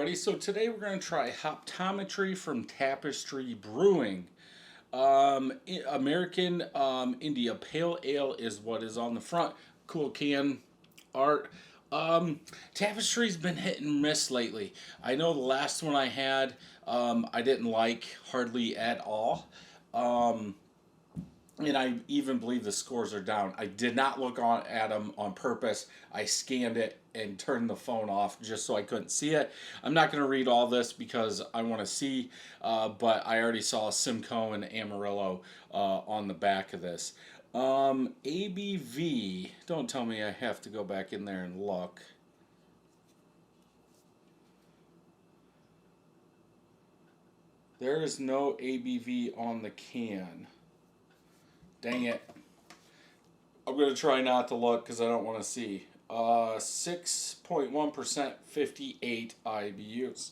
everybody. So today we're going to try Hoptometry from Tapistry Brewing. American India Pale Ale is what is on the front. Cool can art. Tapestry's been hit and miss lately. I know the last one I had, I didn't like hardly at all. Um, and I even believe the scores are down. I did not look at them on purpose. I scanned it and turned the phone off just so I couldn't see it. I'm not going to read all this because I want to see, but I already saw Simcoe and Amarillo on the back of this. ABV, don't tell me I have to go back in there and look. There is no ABV on the can. Dang it. I'm going to try not to look because I don't want to see. 6.1%, 58 IBUs.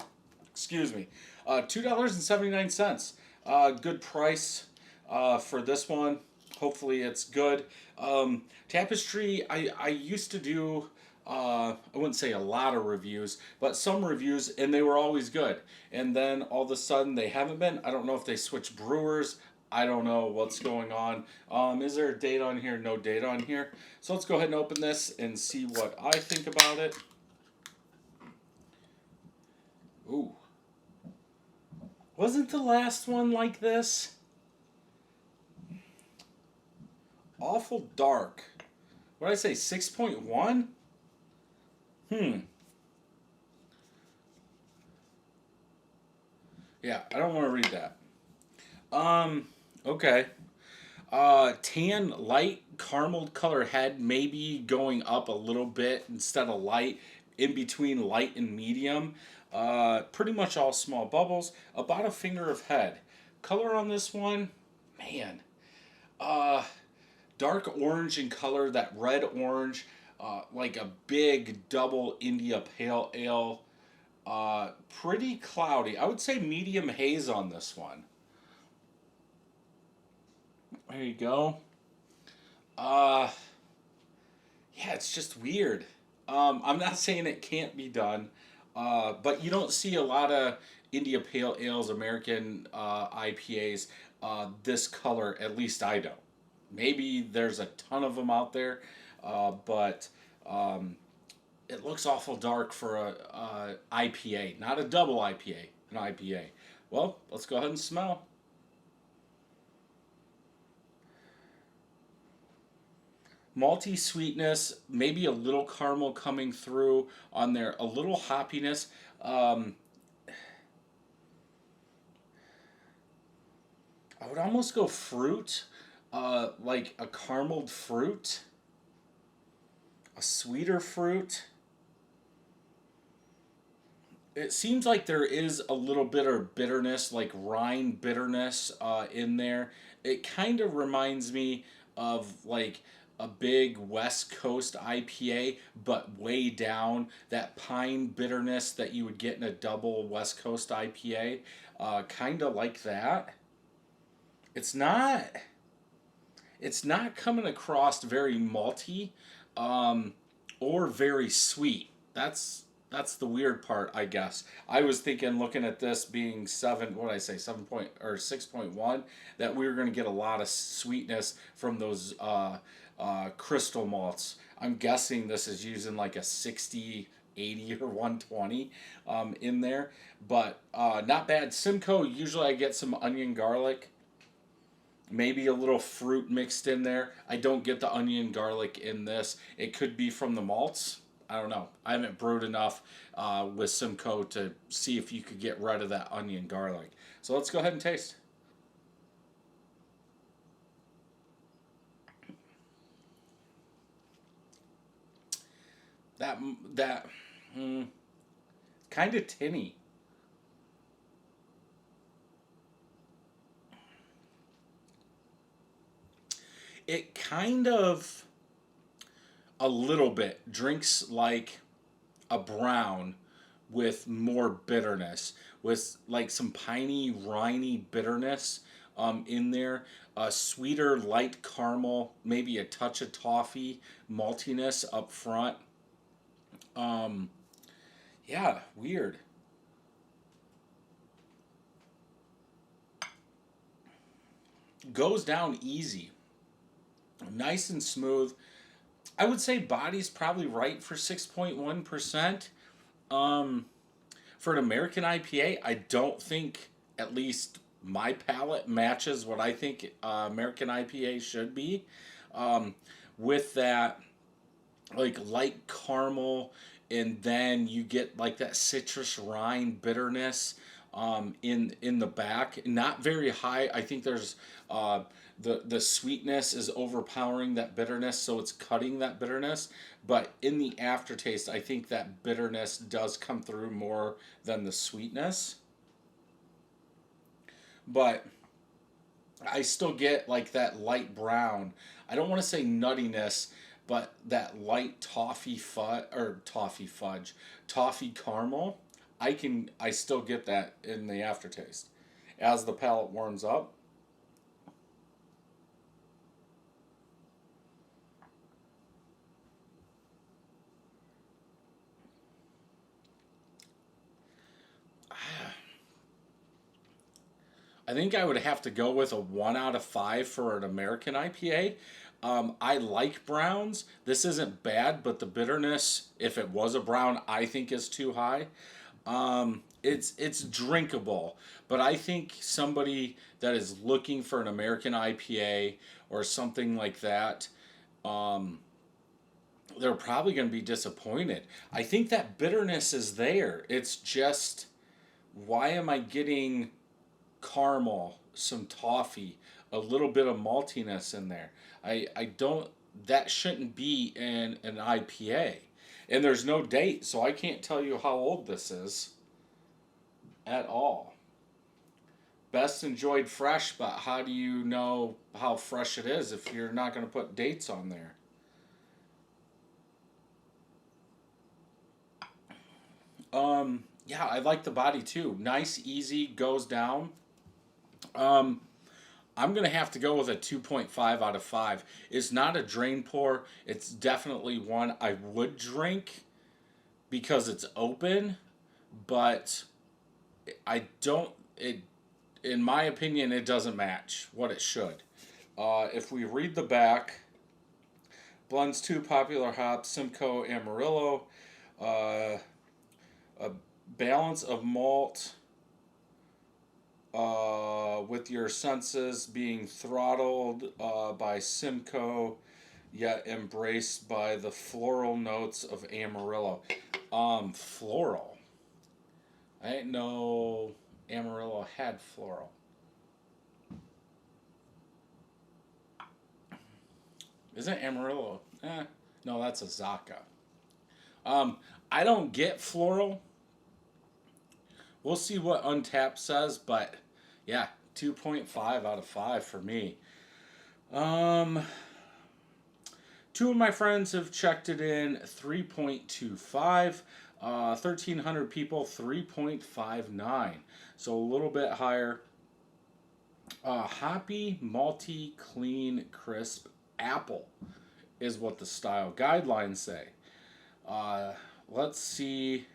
Excuse me. $2.79. Good price for this one. Hopefully it's good. Tapestry, I used to do, I wouldn't say a lot of reviews, but some reviews, and they were always good. And then all of a sudden they haven't been. I don't know if they switched brewers. I don't know what's going on. Is there a date on here? No date on here. So let's go ahead and open this and see what I think about it. Ooh. Wasn't the last one like this? Awful dark. What did I say? 6.1? Yeah, I don't want to read that. Okay. Tan, light, caramel color head, maybe going up a little bit instead of light, in between light and medium. Pretty much all small bubbles, about a finger of head. Color on this one, man. Uh, Dark orange in color, that red orange, like a big double India Pale Ale. Pretty cloudy. I would say medium haze on this one. There you go. Uh, yeah, it's just weird. I'm not saying it can't be done, but you don't see a lot of India Pale Ales, American IPAs, this color. At least I don't. Maybe there's a ton of them out there, but it looks awful dark for a IPA, not a double IPA, an IPA. Well, let's go ahead and smell. Malty sweetness, maybe a little caramel coming through on there, a little hoppiness. Um, I would almost go fruit, like a carameled fruit, a sweeter fruit. It seems like there is a little bit of bitterness, like rind bitterness in there. It kind of reminds me of like a big West Coast IPA, but way down. That pine bitterness that you would get in a double West Coast IPA, kind of like that. It's not. It's not coming across very malty, um, or very sweet. That's the weird part, I guess. I was thinking, looking at this being seven, what did I say, 7 point or 6.1, that we were going to get a lot of sweetness from those crystal malts. I'm guessing this is using like a 60, 80, or 120 in there, but not bad. Simcoe, usually I get some onion garlic, maybe a little fruit mixed in there. I don't get the onion garlic in this. It could be from the malts. I don't know. I haven't brewed enough with Simcoe to see if you could get rid of that onion garlic. So let's go ahead and taste. That that mm, kind of tinny. It kind of a little bit drinks like a brown with more bitterness, with like some piney, riney bitterness in there. A sweeter, light caramel, maybe a touch of toffee, maltiness up front. Um, yeah, weird. Goes down easy, nice and smooth. I would say body's probably right for 6.1%. Um, for an American IPA, I don't think, at least my palate matches what I think American IPA should be. Um, with that, like light caramel, and then you get like that citrus rind bitterness in the back. Not very high. I think there's the sweetness is overpowering that bitterness, so it's cutting that bitterness. But in the aftertaste, I think that bitterness does come through more than the sweetness. But I still get like that light brown. I don't want to say nuttiness, but that light toffee caramel. I still get that in the aftertaste as the palate warms up. I think I would have to go with a 1 out of 5 for an American IPA. I like browns. This isn't bad, but the bitterness, if it was a brown, I think is too high. It's drinkable, but I think somebody that is looking for an American IPA or something like that, um, they're probably going to be disappointed. I think that bitterness is there. It's just, why am I getting caramel, some toffee, a little bit of maltiness in there? I don't. That shouldn't be in an IPA, and there's no date, so I can't tell you how old this is at all. Best enjoyed fresh, but how do you know how fresh it is if you're not going to put dates on there? Yeah, I like the body too. Nice, easy, goes down. Um, I'm gonna have to go with a 2.5 out of 5. It's not a drain pour. It's definitely one I would drink because it's open, but I don't. It, in my opinion, it doesn't match what it should. If we read the back, blends two popular hops, Simcoe and Amarillo, uh, a balance of malt with your senses being throttled by Simcoe, yet embraced by the floral notes of Amarillo. Floral. I didn't know Amarillo had floral. Isn't Amarillo? No, that's a Zaka. Um, I don't get floral. We'll see what Untapped says, but yeah, 2.5 out of 5 for me. Um, Two of my friends have checked it in 3.25. 1,300 people, 3.59. So a little bit higher. Hoppy, malty, clean, crisp apple is what the style guidelines say. Uh, let's see.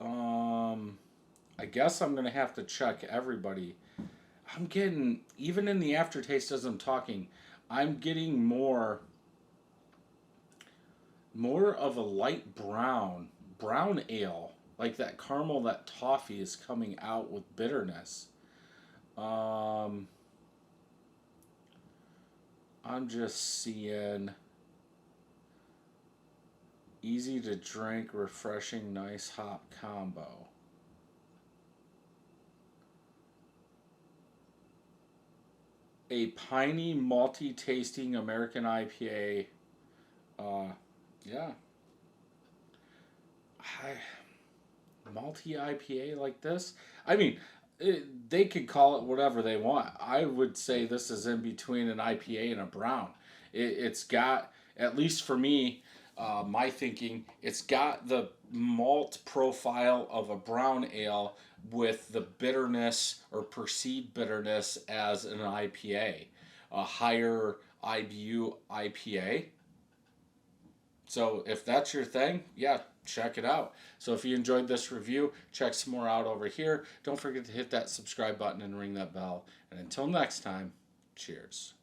Um, I guess I'm gonna have to check everybody. I'm getting, even in the aftertaste as I'm talking, I'm getting more of a light brown ale, like that caramel, that toffee is coming out with bitterness. Um, I'm just seeing easy to drink, refreshing, nice hop combo. A piney, malty tasting American IPA. Uh, yeah, I, malty IPA like this. I mean, they could call it whatever they want. I would say this is in between an IPA and a brown. It's got, at least for me, my thinking, it's got the malt profile of a brown ale with the bitterness or perceived bitterness as an IPA, a higher IBU IPA. So if that's your thing, yeah, check it out. So if you enjoyed this review, check some more out over here. Don't forget to hit that subscribe button and ring that bell. And until next time, cheers.